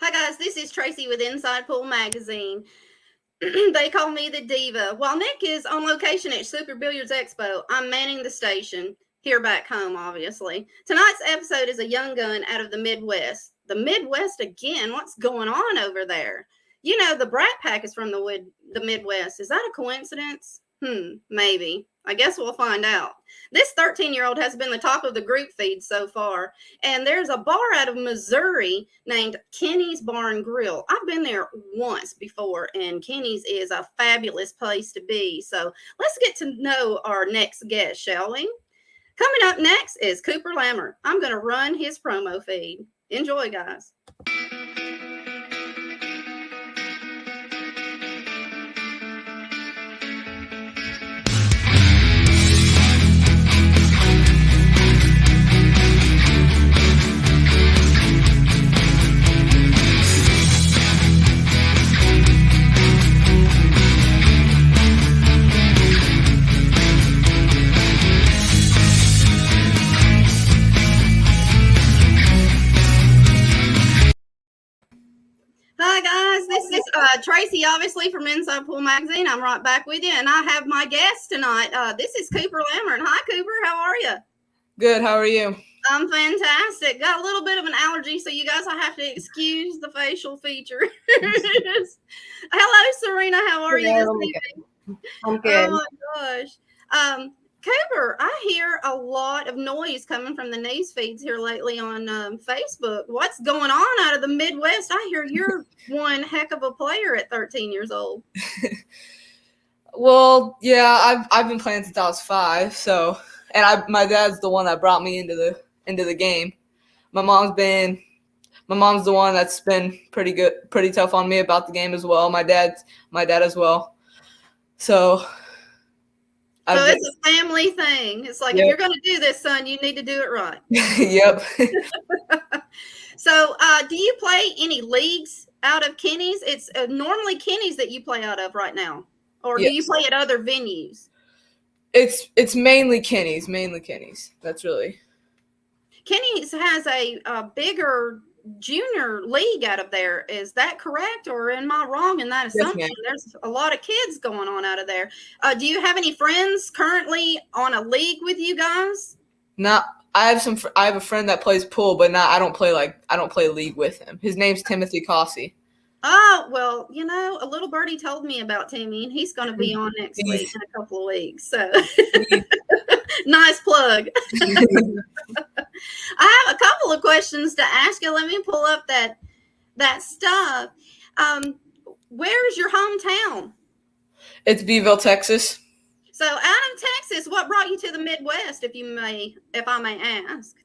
Hi guys, this is Tracy with Inside Pool Magazine. They call me the diva. While Nick is on location at Super Billiards Expo, I'm manning the station here back home, obviously. Tonight's episode is a young gun out of the Midwest. The Midwest again? What's going on over there? You know, the Brat Pack is from the Midwest. Is that a coincidence? Maybe. I guess we'll find out. This 13-year-old has been the top of the group feed so far, and there's a bar out of Missouri named Kenny's Bar and Grill. I've been there once before, and Kenny's is a fabulous place to be. So let's get to know our next guest, shall we? Coming up next is Cooper Lammer. I'm going to run his promo feed. Enjoy, guys. Hi guys, this is Tracy, obviously from Inside Pool Magazine. I'm right back with you, and I have my guest tonight. This is Cooper Lammer. Hi, Cooper. How are you? Good. How are you? I'm fantastic. Got a little bit of an allergy, so you guys, I have to excuse the facial features. Hello, Serena. How are you this evening? I'm good. Oh my gosh. Cooper, I hear a lot of noise coming from the news feeds here lately on Facebook. What's going on out of the Midwest? I hear you're one heck of a player at 13 years old. Well, yeah, I've been playing since I was 5. So, and my dad's the one that brought me into the game. My mom's the one that's been pretty tough on me about the game as well. My dad as well. So It's a family thing. It's like, If you're going to do this, son, you need to do it right. Yep. So, do you play any leagues out of Kenny's? It's normally Kenny's that you play out of right now, or do you play at other venues? It's mainly Kenny's. That's really. Kenny's has a bigger junior league out of there. Is that correct, or am I wrong in that assumption? Yes, There's a lot of kids going on out of there. Do you have any friends currently on a league with you guys? No, I have a friend that plays pool, but I don't play league with him. His name's Timothy Cossey. Oh, well, a little birdie told me about Timmy, and he's going to be on next week in a couple of weeks. So nice plug. I have a couple of questions to ask you. Let me pull up that stuff. Where's your hometown? It's Beeville, Texas. So out of Texas, what brought you to the Midwest, if I may ask?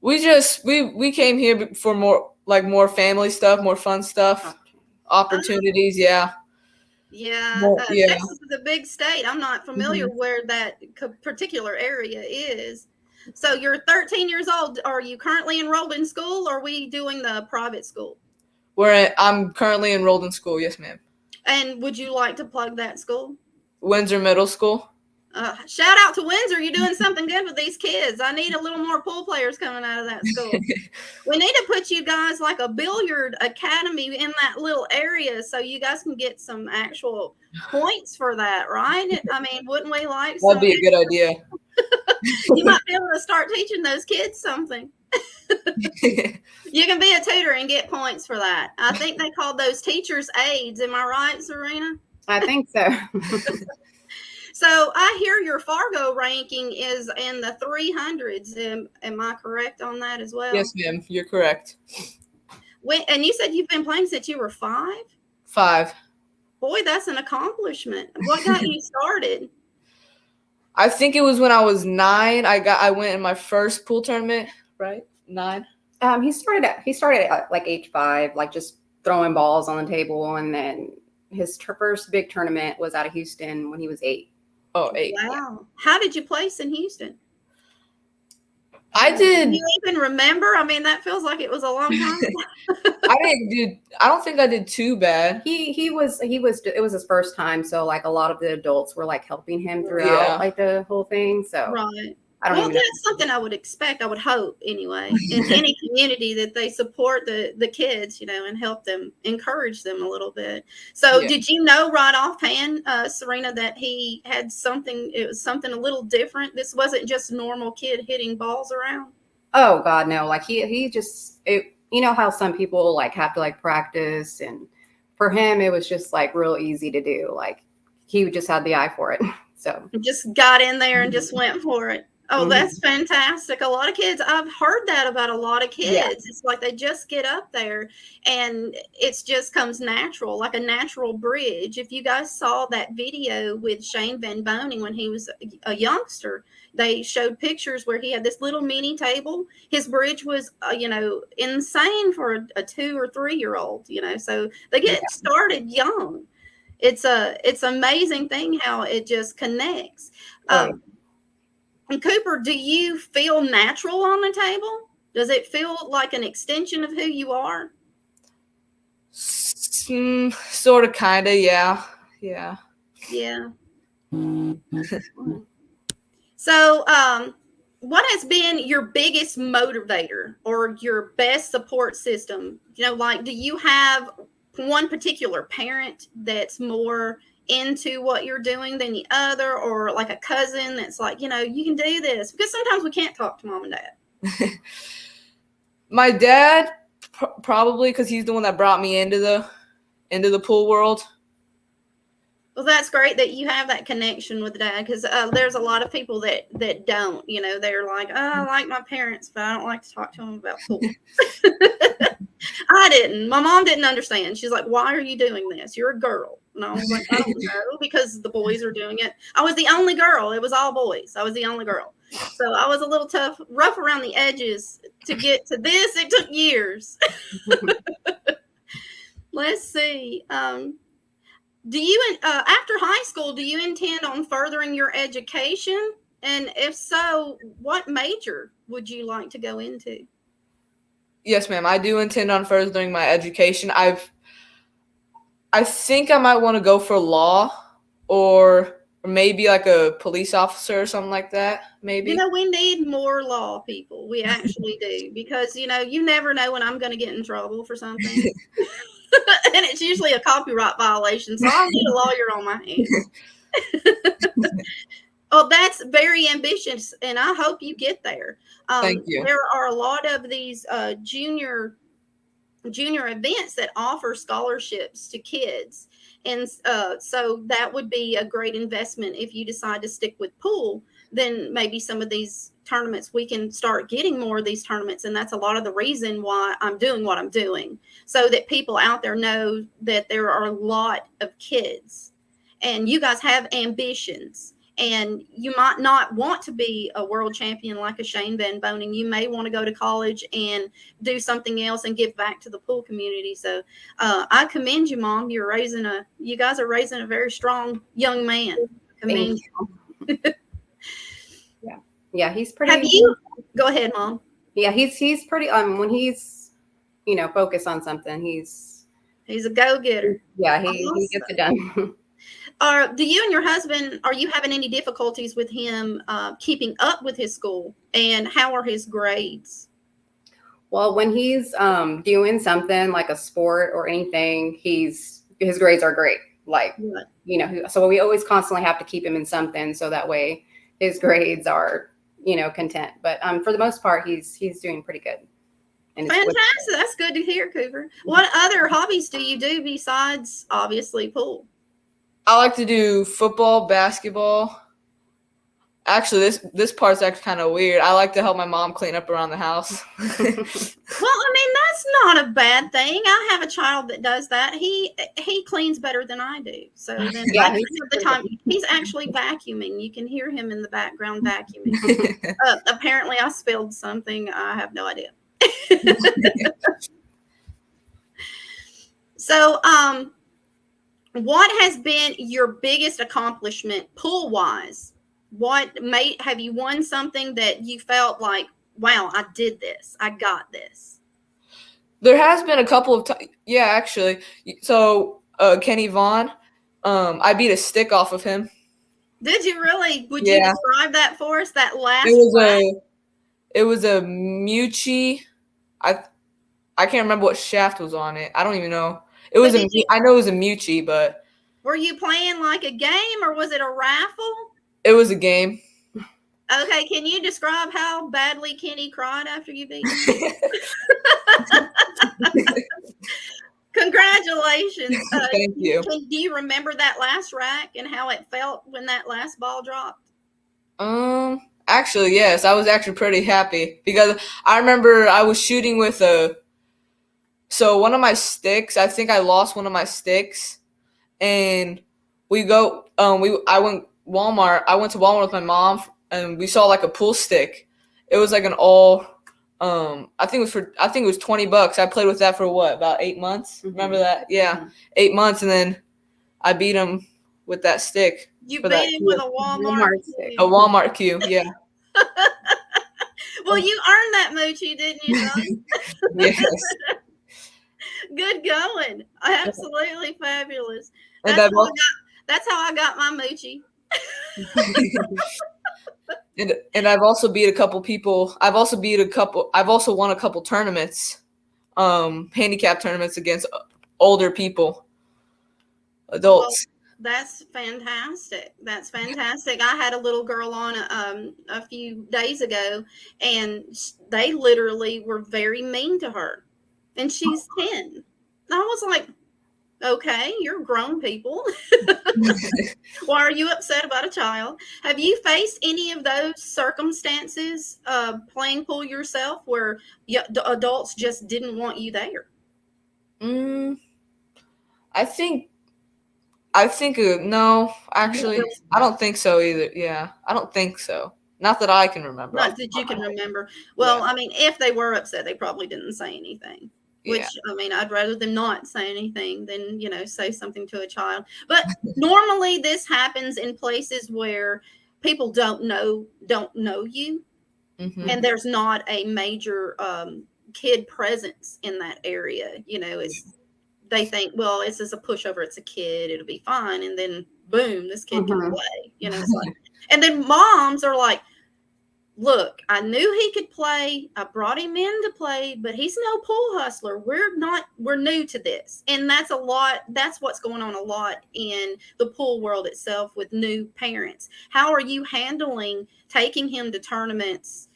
We came here for more family stuff, more fun stuff, opportunities. Yeah. Yeah. Texas is a big state. I'm not familiar where that particular area is. So you're 13 years old. Are you currently enrolled in school, or are we doing the private school? I'm currently enrolled in school. Yes, ma'am. And would you like to plug that school? Windsor Middle School. Shout out to Windsor. You're doing something good with these kids. I need a little more pool players coming out of that school. We need to put you guys like a billiard academy in that little area so you guys can get some actual points for that, right? I mean, wouldn't we like That'd be a good idea. You might be able to start teaching those kids something. You can be a tutor and get points for that. I think they called those teachers aides. Am I right, Serena? I think so. So I hear your Fargo ranking is in the 300s. Am I correct on that as well? Yes, ma'am. You're correct. And you said you've been playing since you were 5? 5. Boy, that's an accomplishment. What got you started? I think it was when I was 9. I went in my first pool tournament, right? 9. He started at like age 5, like just throwing balls on the table, and then his first big tournament was out of Houston when he was 8. Oh, 8. Wow. How did you place in Houston? I did. Do you even remember? I mean, that feels like it was a long time ago. I don't think I did too bad. It was his first time, so like a lot of the adults were like helping him throughout like the whole thing. So right. I don't Well, even know. that's something I would expect. I would hope anyway, in any community that they support the kids, and help them, encourage them a little bit. So, Yeah. did you know right offhand, Serena, that he had something? It was something a little different. This wasn't just a normal kid hitting balls around. Oh God, no! Like he just it. You know how some people like have to like practice, and for him it was just like real easy to do. Like he just had the eye for it. So Just got in there and just went for it. Oh, Mhm. that's fantastic. A lot of kids, I've heard that about a lot of kids. Yeah. It's like they just get up there and it just comes natural, like a natural bridge. If you guys saw that video with Shane Van Boning when he was a youngster, they showed pictures where he had this little mini table. His bridge was, insane for a 2 or 3-year-old, so they get started young. It's amazing thing how it just connects. Oh, And Cooper, do you feel natural on the table? Does it feel like an extension of who you are? Sort of, kind of, yeah. Yeah. So, what has been your biggest motivator or your best support system? Like, do you have one particular parent that's more into what you're doing than the other, or like a cousin that's like, you can do this? Because sometimes we can't talk to mom and dad. My dad, probably, because he's the one that brought me into the pool world. Well, that's great that you have that connection with dad, because there's a lot of people that don't. They're like, oh, I like my parents, but I don't like to talk to them about pool. I didn't. My mom didn't understand. She's like, why are you doing this? You're a girl. And I was like, I don't know, because the boys are doing it. I was the only girl. It was all boys. I was the only girl. So I was a little tough, rough around the edges to get to this. It took years. Let's see. Do you, after high school, do you intend on furthering your education? And if so, what major would you like to go into? Yes, ma'am. I do intend on furthering my education. I think I might want to go for law, or maybe like a police officer or something like that. Maybe. We need more law people. We actually do, because you never know when I'm going to get in trouble for something. And it's usually a copyright violation, so I'll need a lawyer on my hands. Oh, that's very ambitious, and I hope you get there. Thank you. There are a lot of these junior events that offer scholarships to kids, and so that would be a great investment. If you decide to stick with pool, then maybe some of these tournaments, we can start getting more of these tournaments, and that's a lot of the reason why I'm doing what I'm doing, so that people out there know that there are a lot of kids and you guys have ambitions. And you might not want to be a world champion like a Shane Van Boning. You may want to go to college and do something else and give back to the pool community. So I commend you, Mom. You guys are raising a very strong young man. Commend you. yeah, he's pretty. Have you? Go ahead, Mom. Yeah, he's pretty. When he's focused on something, he's a go-getter. Yeah, he gets it done. Do you and your husband, are you having any difficulties with him keeping up with his school? And how are his grades? Well, when he's doing something like a sport or anything, his grades are great. Like, so we always constantly have to keep him in something, so that way his grades are, content. But for the most part, he's doing pretty good. Fantastic. That's good to hear, Cooper. What other hobbies do you do besides, obviously, pool? I like to do football, basketball. Actually, this part's actually kind of weird. I like to help my mom clean up around the house. Well, I mean, that's not a bad thing. I have a child that does that. He cleans better than I do. So then the time he's actually vacuuming. You can hear him in the background vacuuming. Apparently, I spilled something. I have no idea. So, what has been your biggest accomplishment pool wise? Have you won something that you felt like, wow, I did this, I got this? There has been a couple of times. Yeah, actually. So Kenny Vaughn, I beat a stick off of him. Did you really? Would you Yeah. describe that for us? That last It was a Mucci. I can't remember what shaft was on it. I don't even know. It was I know it was a Mucci, but were you playing like a game or was it a raffle? it was a game. Okay, can you describe how badly Kenny cried after you beat him? Congratulations. Thank you. Do you remember that last rack and how it felt when that last ball dropped? Actually, yes. I was actually pretty happy because I remember I was shooting with one of my sticks, I think I lost one of my sticks, and I went to Walmart with my mom, and we saw like a pool stick. It was like an all, I think it was $20. I played with that for about 8 months. Mm-hmm. Remember that? Yeah, 8 months, and then I beat him with that stick. You beat him with a Walmart stick. A Walmart cue, yeah. Well, you earned that, Moochie, didn't you, son? Yes. Good going. Absolutely fabulous. And That's how I got my Moochie. and I've also beat a couple people. I've also won a couple tournaments, handicap tournaments against older people, adults. Well, that's fantastic. That's fantastic. I had a little girl on a few days ago, and they literally were very mean to her. And she's 10. I was like, okay, you're grown people. Why are you upset about a child? Have you faced any of those circumstances playing pool yourself where the adults just didn't want you there? I think no, actually, I don't think so either. Yeah, I don't think so. Not that I can remember. Not that you can remember. Well, yeah. I mean, if they were upset, they probably didn't say anything. Which, I mean, I'd rather them not say anything than, say something to a child. But normally this happens in places where people don't know you. Mm-hmm. And there's not a major kid presence in that area. They think, well, it's just a pushover. It's a kid. It'll be fine. And then, boom, this kid can play. It's like, and then moms are like, look, I knew he could play. I brought him in to play, but he's no pool hustler. We're new to this. And that's what's going on a lot in the pool world itself with new parents. How are you handling taking him to tournaments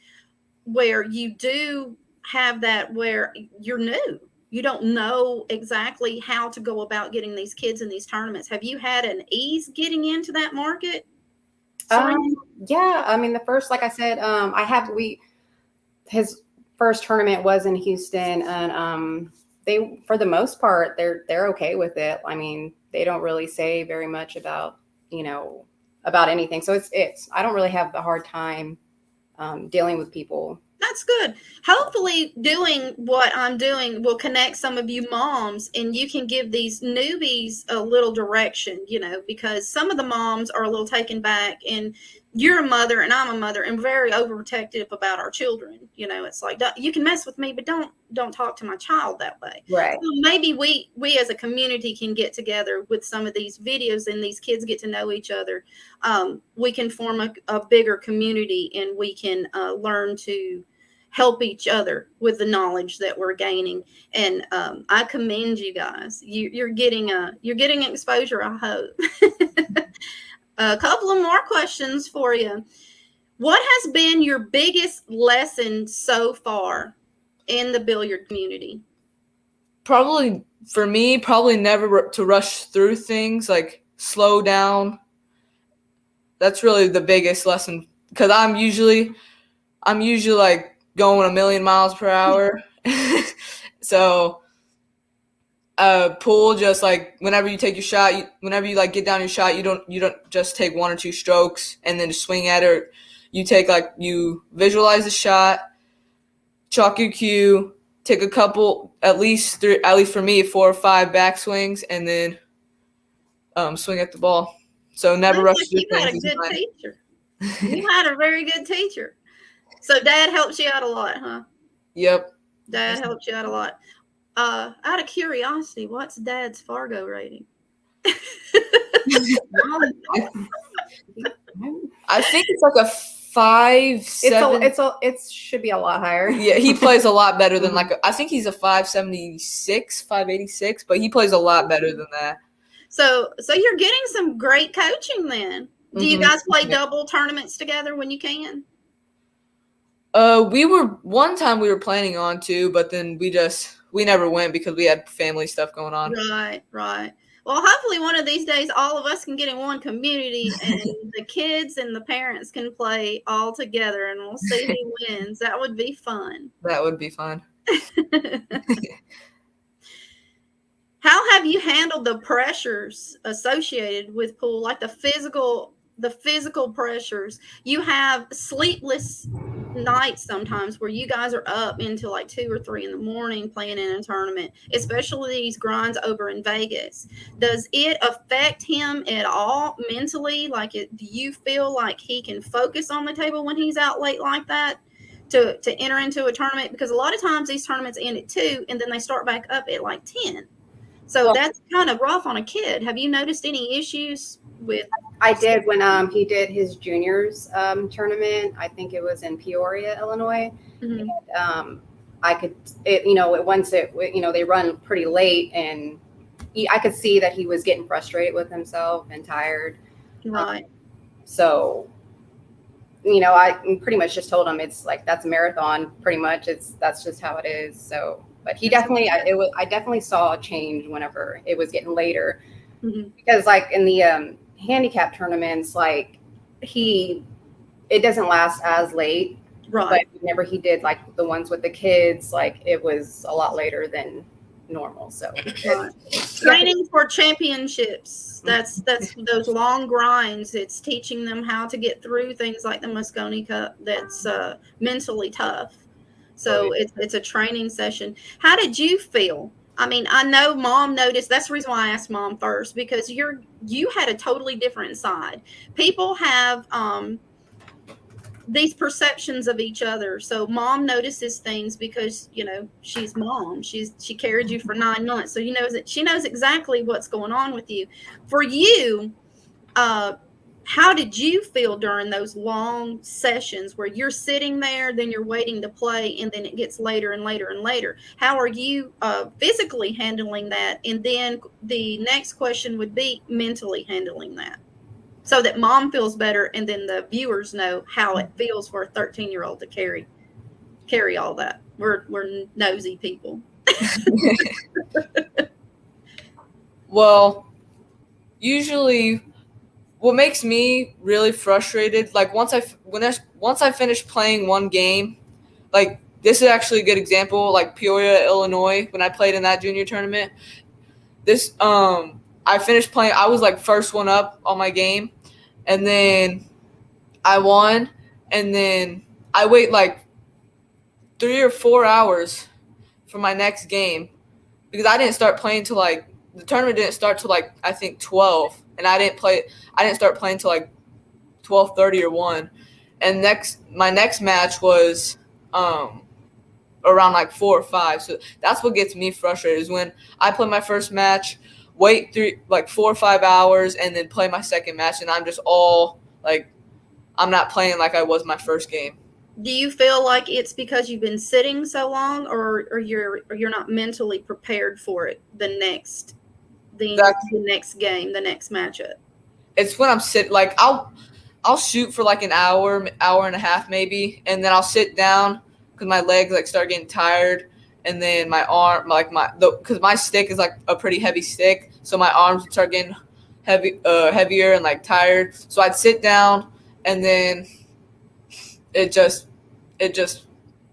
where you do have that, where you're new? You don't know exactly how to go about getting these kids in these tournaments. Have you had an ease getting into that market? Yeah, I mean, the first, like I said, his first tournament was in Houston, and they, for the most part, they're okay with it. I mean, they don't really say very much about anything. So it's I don't really have a hard time dealing with people. That's good. Hopefully doing what I'm doing will connect some of you moms, and you can give these newbies a little direction, because some of the moms are a little taken back, and you're a mother and I'm a mother and very overprotective about our children. It's like, you can mess with me, but don't talk to my child that way. Right. So maybe we as a community can get together with some of these videos, and these kids get to know each other. We can form a bigger community, and we can learn to help each other with the knowledge that we're gaining. And I commend you guys. You're getting exposure, I hope. A couple of more questions for you. What has been your biggest lesson so far in the billiard community? Probably for me, never to rush through things, like slow down. That's really the biggest lesson, because I'm usually like going 1,000,000 miles per hour. So pool, just like whenever you take your shot, whenever you like get down your shot, you don't just take 1 or 2 strokes and then just swing at it. You visualize the shot, chalk your cue, take a couple, at least for me, 4 or 5 back swings, and then swing at the ball. So never rush through things. You had a good teacher. You had a very good teacher. So Dad helps you out a lot, huh? Yep. Dad helps you out a lot. Out of curiosity, what's Dad's Fargo rating? I think it's like a 5'7". It should be a lot higher. Yeah, he plays a lot better than I think he's a 5'76", 5'86", but he plays a lot better than that. So you're getting some great coaching then. Do you guys play double tournaments together when you can? One time we were planning on to, but then we never went because we had family stuff going on. Right. Well, hopefully one of these days all of us can get in one community and the kids and the parents can play all together and we'll see who wins. That would be fun. That would be fun. How have you handled the pressures associated with pool, like the physical pressures? You have sleepless nights sometimes where you guys are up until like 2 or 3 in the morning playing in a tournament, especially these grinds over in Vegas. Does it affect him at all mentally? Do you feel like he can focus on the table when he's out late like that to enter into a tournament? Because a lot of times these tournaments end at 2 and then they start back up at like 10. So that's kind of rough on a kid. Have you noticed any issues with? I did when he did his juniors tournament. I think it was in Peoria, Illinois. Mm-hmm. And, they run pretty late, and I could see that he was getting frustrated with himself and tired. Right. So, I pretty much just told him it's like that's a marathon. Pretty much, that's just how it is. So. But he definitely, I definitely saw a change whenever it was getting later, because like in the handicap tournaments, like it doesn't last as late, right? But whenever he did like the ones with the kids, like it was a lot later than normal. So training for championships. That's those long grinds. It's teaching them how to get through things like the Mosconi Cup. That's mentally tough. So it's a training session. How did you feel? I mean, I know Mom noticed. That's the reason why I asked Mom first, because you had a totally different side. People have these perceptions of each other. So Mom notices things because, she's Mom. She carried you for 9 months. So she knows exactly what's going on with you. For you, how did you feel during those long sessions where you're sitting there, then you're waiting to play, and then it gets later and later and later? How are you physically handling that? And then the next question would be mentally handling that, so that Mom feels better, and then the viewers know how it feels for a 13-year-old to carry all that. We're nosy people. Well, usually what makes me really frustrated, like once I finish playing one game, like this is actually a good example, like Peoria, Illinois, when I played in that junior tournament. I finished playing, I was like first one up on my game, and then I won, and then I wait like 3 or 4 hours for my next game because I didn't start playing till like, the tournament didn't start till like I think 12, and I didn't start playing till like 12:30 or 1. And my next match was around like 4 or 5. So that's what gets me frustrated, is when I play my first match, wait 4 or 5 hours, and then play my second match, and I'm just all like, I'm not playing like I was my first game. Do you feel like it's because you've been sitting so long, or you're not mentally prepared for it? The next game, the next matchup. It's when I'm sitting, like I'll shoot for like an hour and a half maybe, and then I'll sit down because my legs like start getting tired, and then my arm, like because my stick is like a pretty heavy stick, so my arms start getting heavier and like tired. So I'd sit down, and then it just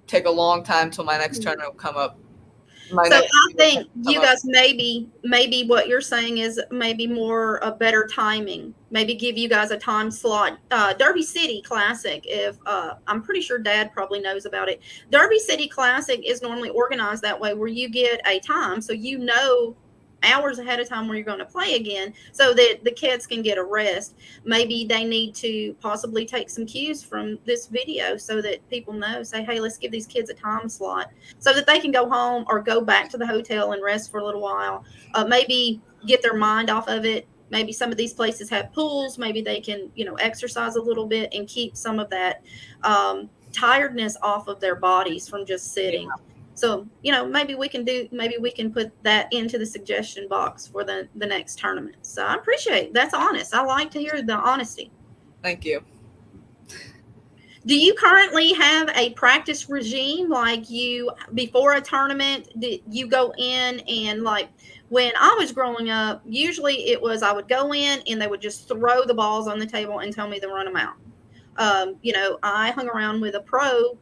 take a long time till my next tournament will come up. I think you guys maybe what you're saying is maybe more a better timing. Maybe give you guys a time slot. Derby City Classic, if I'm pretty sure Dad probably knows about it. Derby City Classic is normally organized that way, where you get a time, so hours ahead of time where you're going to play again, so that the kids can get a rest. Maybe they need to possibly take some cues from this video so that people know, say, hey, let's give these kids a time slot so that they can go home or go back to the hotel and rest for a little while. Maybe get their mind off of it maybe some of these places have pools. Maybe they can, exercise a little bit and keep some of that tiredness off of their bodies from just sitting. Yeah. So, maybe we can put that into the suggestion box for the next tournament. So I appreciate that's honest. I like to hear the honesty. Thank you. Do you currently have a practice regime? Like before a tournament, did you go in and like when I was growing up, usually it was I would go in and they would just throw the balls on the table and tell me to run them out. I hung around with a pro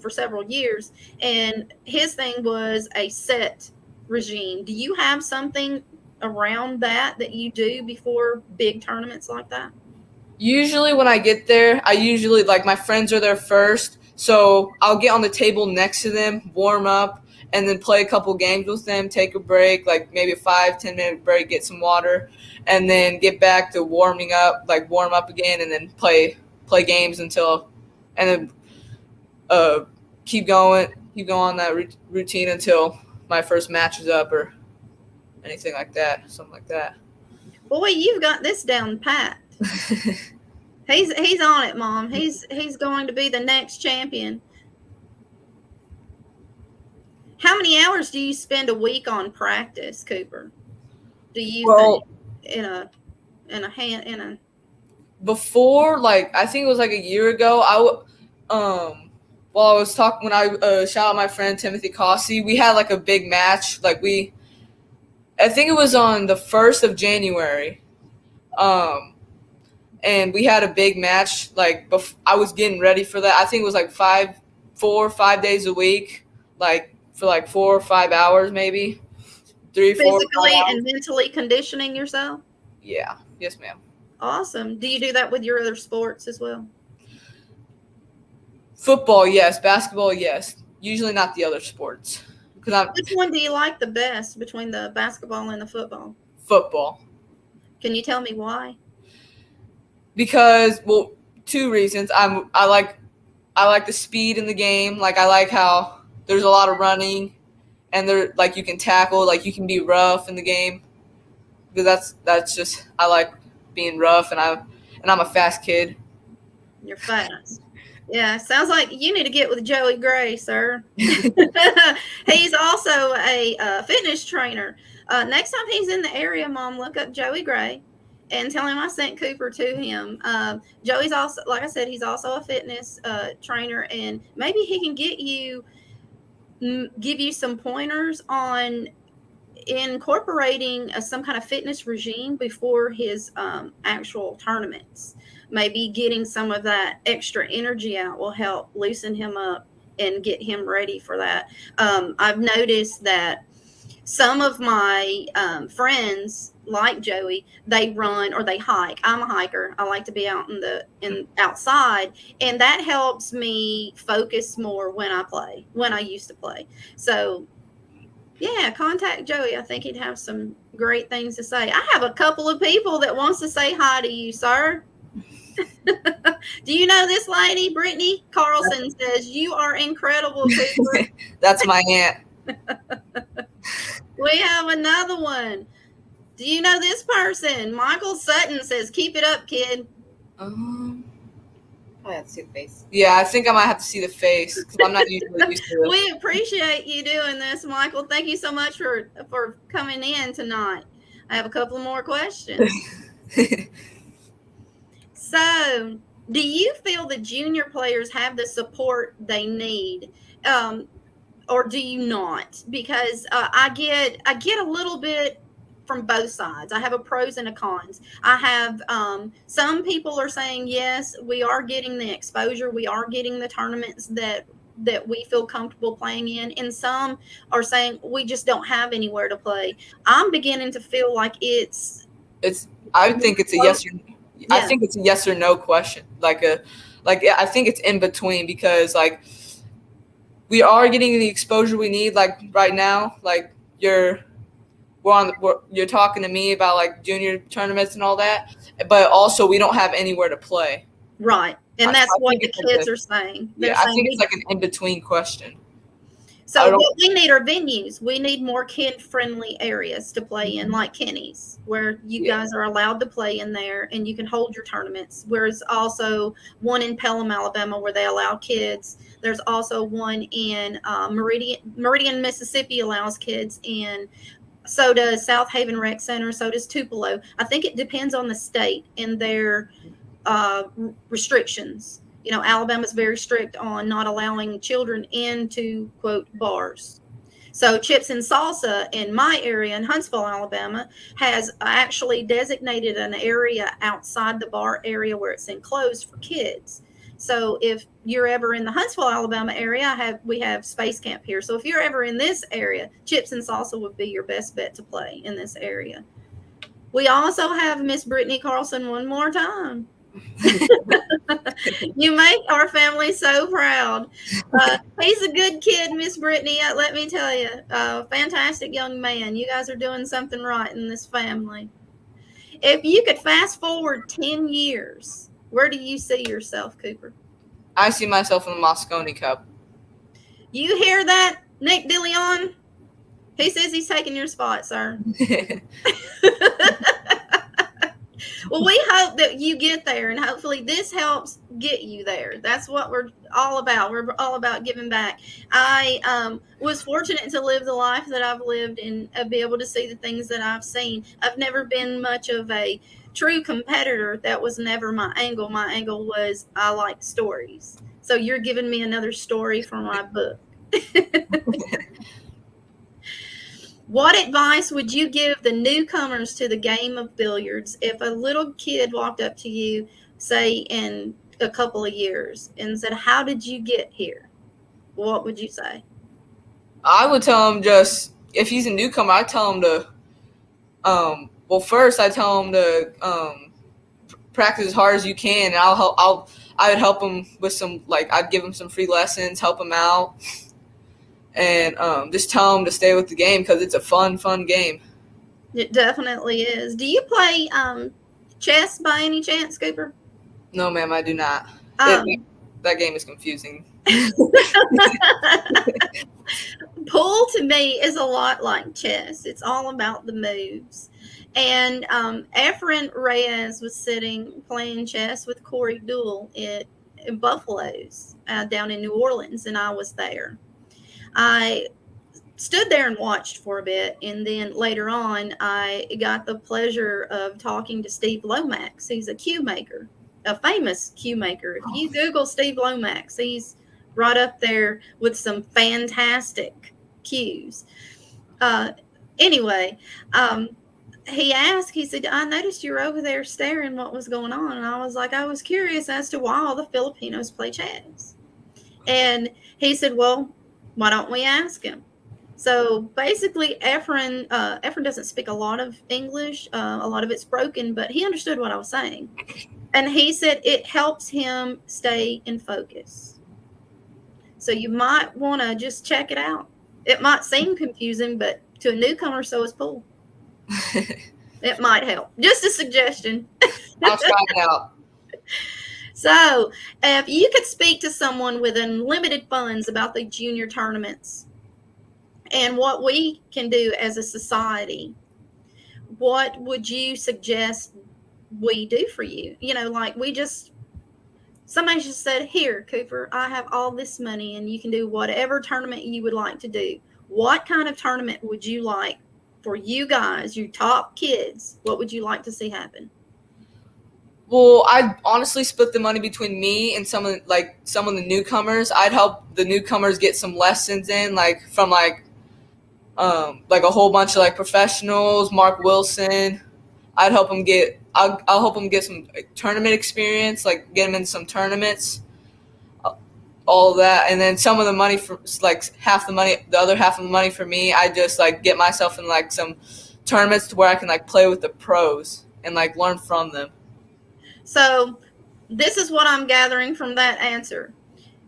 for several years, and his thing was a set regime. Do you have something around that you do before big tournaments like that? Usually when I get there, like my friends are there first, so I'll get on the table next to them, warm up, and then play a couple games with them, take a break, like maybe a 5-10 minute break, get some water, and then get back to warm up again, and then play games and then keep going on that routine until my first match is up or anything like that, something like that. Boy, you've got this down pat. He's on it, Mom. He's going to be the next champion. How many hours do you spend a week on practice, Cooper? Do you think before, like I think it was like a year ago, while I was talking, when I shout out my friend Timothy Cossey, we had like a big match. Like I think it was on the 1st of January. And we had a big match. Like I was getting ready for that. I think it was like 4 or 5 days a week, like for like 4 or 5 hours, maybe 3, 4. Physically and mentally conditioning yourself? Yeah. Yes, ma'am. Awesome. Do you do that with your other sports as well? Football, yes. Basketball, yes. Usually not the other sports. Which one do you like the best between the basketball and the football? Football. Can you tell me why? Because, 2 reasons. I like the speed in the game. Like I like how there's a lot of running, and you can tackle, like you can be rough in the game. Because that's just, I like being rough, and I'm a fast kid. You're fast. Yeah, sounds like you need to get with Joey Gray, sir. He's also a fitness trainer. Next time he's in the area, Mom, look up Joey Gray and tell him I sent Cooper to him. Joey's also, like I said, he's also a fitness trainer, and maybe he can give you some pointers on incorporating some kind of fitness regime before his actual tournaments. Maybe getting some of that extra energy out will help loosen him up and get him ready for that. I've noticed that some of my friends, like Joey, they run or they hike. I'm a hiker. I like to be out outside, and that helps me focus more when I used to play. So yeah, contact Joey. I think he'd have some great things to say. I have a couple of people that wants to say hi to you, sir. Do you know this lady? Brittany Carlson says, "You are incredible, Cooper." That's my aunt. We have another one. Do you know this person? Michael Sutton says, "Keep it up, kid." I have to see the face. Yeah, I think I might have to see the face because I'm not usually used to it. We appreciate you doing this, Michael. Thank you so much for coming in tonight. I have a couple more questions. So, do you feel the junior players have the support they need, or do you not? Because I get a little bit from both sides. I have a pros and a cons. I have some people are saying, yes, we are getting the exposure, we are getting the tournaments that we feel comfortable playing in, and some are saying we just don't have anywhere to play. I'm beginning to feel like I think it's a yes or I think it's a yes or no question. I think it's in between, because like we are getting the exposure we need. Like right now, like you're talking to me about like junior tournaments and all that, but also we don't have anywhere to play. Right. And that's what the kids are saying. I think it's like an in-between question. So what we need are venues. We need more kid-friendly areas to play in, like Kenny's, where you guys are allowed to play in there and you can hold your tournaments. Whereas also one in Pelham, Alabama, where they allow kids. There's also one in Meridian, Mississippi, allows kids in. So does South Haven Rec Center. So does Tupelo. I think it depends on the state and their restrictions. You know, Alabama's very strict on not allowing children into, quote, bars. So Chips and Salsa in my area in Huntsville, Alabama, has actually designated an area outside the bar area where it's enclosed for kids. So if you're ever in the Huntsville, Alabama area, we have Space Camp here. So if you're ever in this area, Chips and Salsa would be your best bet to play in this area. We also have Miss Brittany Carlson one more time. You make our family so proud. He's a good kid, Miss Brittany. Let me tell you, fantastic young man. You guys are doing something right in this family. If you could fast forward 10 years, where do you see yourself, Cooper? I see myself in the Moscone Cup. You hear that, Nick DeLeon? He says he's taking your spot, sir. Well, we hope that you get there, and hopefully this helps get you there. That's what we're all about. We're all about giving back. I was fortunate to live the life that I've lived and be able to see the things that I've seen. I've never been much of a true competitor. That was never my angle. My angle was I like stories. So you're giving me another story from my book. What advice would you give the newcomers to the game of billiards if a little kid walked up to you, say in a couple of years, and said, how did you get here? What would you say? I would tell him just, if he's a newcomer, I tell him to, first I tell him to practice as hard as you can, and I would help him with some, I'd give him some free lessons, help him out. And just tell them to stay with the game because it's a fun game. It definitely is. Do you play chess by any chance, Cooper? No, ma'am, I do not. That game is confusing. Pool to me is a lot like chess. It's all about the moves. And Efren Reyes was sitting playing chess with Corey Deuel at Buffalo's down in New Orleans, and I was there. I stood there and watched for a bit, and then later on, I got the pleasure of talking to Steve Lomax. He's a cue maker, a famous cue maker. If you Google Steve Lomax, he's right up there with some fantastic cues. Anyway, he said, I noticed you were over there staring what was going on. And I was like, I was curious as to why all the Filipinos play chess. And he said, well, why don't we ask him? So basically, Efren doesn't speak a lot of English. A lot of it's broken, but he understood what I was saying. And he said it helps him stay in focus. So you might want to just check it out. It might seem confusing, but to a newcomer, so is pool. It might help. Just a suggestion. I'll try it out. So, if you could speak to someone with unlimited funds about the junior tournaments and what we can do as a society, what would you suggest we do for you? You know, like somebody just said, here, Cooper, I have all this money and you can do whatever tournament you would like to do. What kind of tournament would you like for you guys, your top kids? What would you like to see happen? Well, I'd honestly split the money between me and some of the newcomers. I'd help the newcomers get some lessons in, from a whole bunch of professionals, Mark Wilson. I'll help them get some tournament experience, get them in some tournaments, all of that. And then some of the money for half the money, the other half of the money for me, I just get myself in some tournaments to where I can play with the pros and learn from them. So this is what I'm gathering from that answer.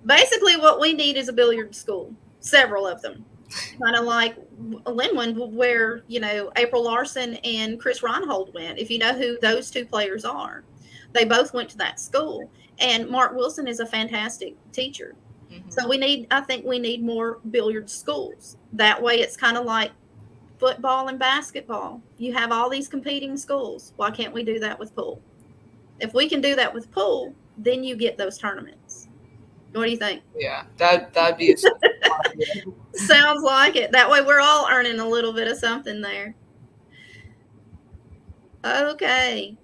Basically, what we need is a billiard school, several of them, kind of like Linwood, where, April Larson and Chris Reinhold went. If you know who those two players are, they both went to that school. And Mark Wilson is a fantastic teacher. So I think we need more billiard schools. That way it's kind of like football and basketball. You have all these competing schools. Why can't we do that with pool? If we can do that with pool, then you get those tournaments. What do you think? Yeah, that'd be a Sounds like it. That way we're all earning a little bit of something there. Okay.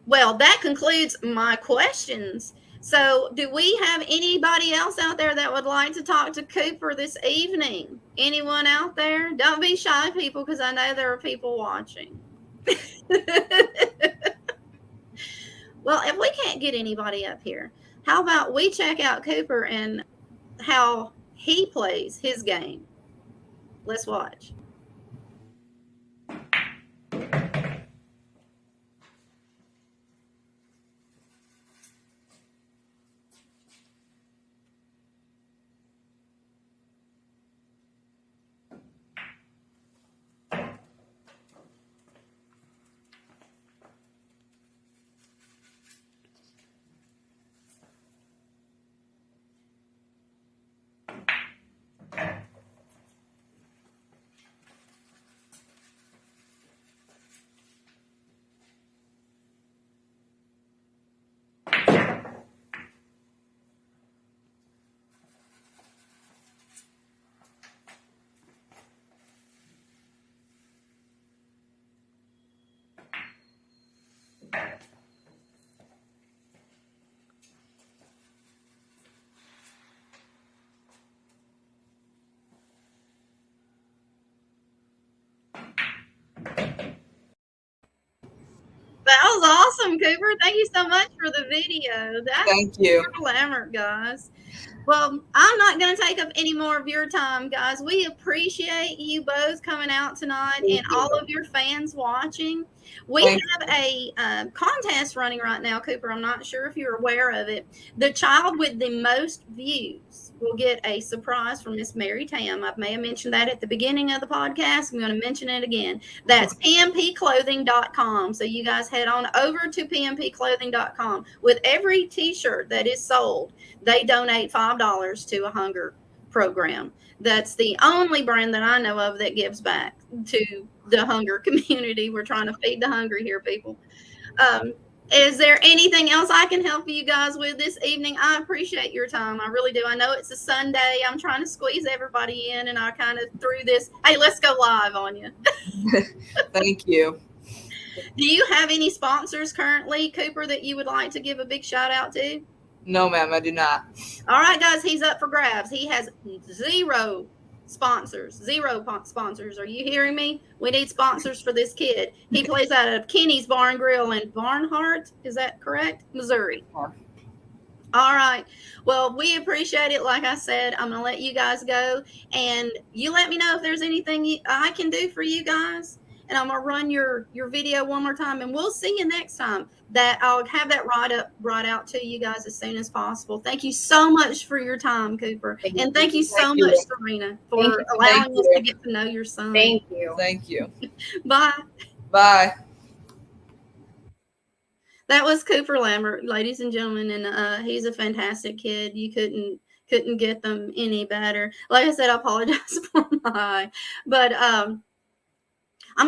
Well, that concludes my questions. So, do we have anybody else out there that would like to talk to Cooper this evening? Anyone out there? Don't be shy, people, because I know there are people watching. Well, if we can't get anybody up here, how about we check out Cooper and how he plays his game? Let's watch. That was awesome, Cooper. Thank you so much for the video. Thank you. Cooper Lammert, guys. Well, I'm not going to take up any more of your time, guys. We appreciate you both coming out tonight and all of your fans watching. We have a contest running right now, Cooper. I'm not sure if you're aware of it. The child with the most views will get a surprise from Miss Mary Tam. I may have mentioned that at the beginning of the podcast. I'm going to mention it again. That's pmpclothing.com. So you guys head on over to pmpclothing.com. With every t-shirt that is sold, they donate $5 to a hunger program. That's the only brand that I know of that gives back to the hunger community. We're trying to feed the hungry here, people. Is there anything else I can help you guys with this evening? I appreciate your time. I really do. I know it's a Sunday. I'm trying to squeeze everybody in, and I kind of threw this, hey, let's go live on you. Thank you. Do you have any sponsors currently, Cooper, that you would like to give a big shout out to? No, ma'am, I do not. All right, guys, he's up for grabs. He has zero sponsors. Are you hearing me? We need sponsors for this kid. He plays out of Kenny's Bar and Grill in Barnhart. Is that correct? Missouri. All right. Well, we appreciate it. Like I said, I'm going to let you guys go. And you let me know if there's anything I can do for you guys. And I'm going to run your video one more time. And we'll see you next time. That I'll have that brought out to you guys as soon as possible. Thank you so much for your time, Cooper. And thank you so much, Serena, for allowing us to get to know your son. Thank you. Thank you. Bye. Bye. That was Cooper Lammert, ladies and gentlemen, and he's a fantastic kid. You couldn't get them any better. Like I said, I apologize for my eye, but I'm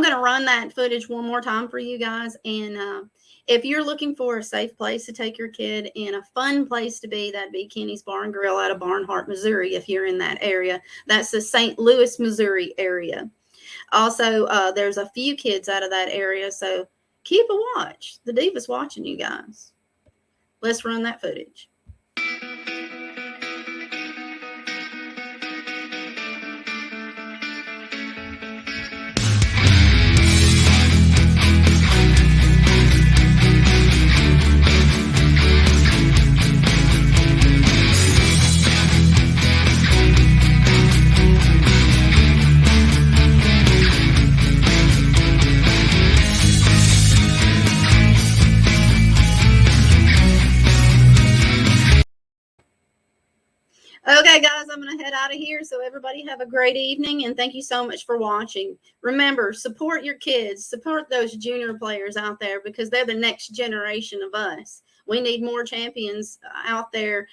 going to run that footage one more time for you guys. And if you're looking for a safe place to take your kid and a fun place to be, that'd be Kenny's Bar and Grill out of Barnhart, Missouri, if you're in that area. That's the St. Louis, Missouri area. Also, there's a few kids out of that area, so keep a watch. The Diva's watching you guys. Let's run that footage. Okay, guys, I'm going to head out of here. So everybody have a great evening, and thank you so much for watching. Remember, support your kids. Support those junior players out there because they're the next generation of us. We need more champions out there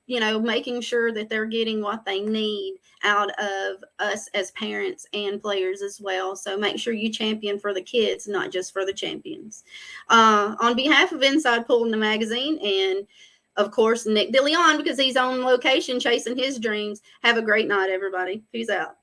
making sure that they're getting what they need out of us as parents and players as well. So make sure you champion for the kids, not just for the champions. On behalf of Inside Pool in the Magazine, and of course, Nick DeLeon, because he's on location chasing his dreams, have a great night, everybody. Peace out.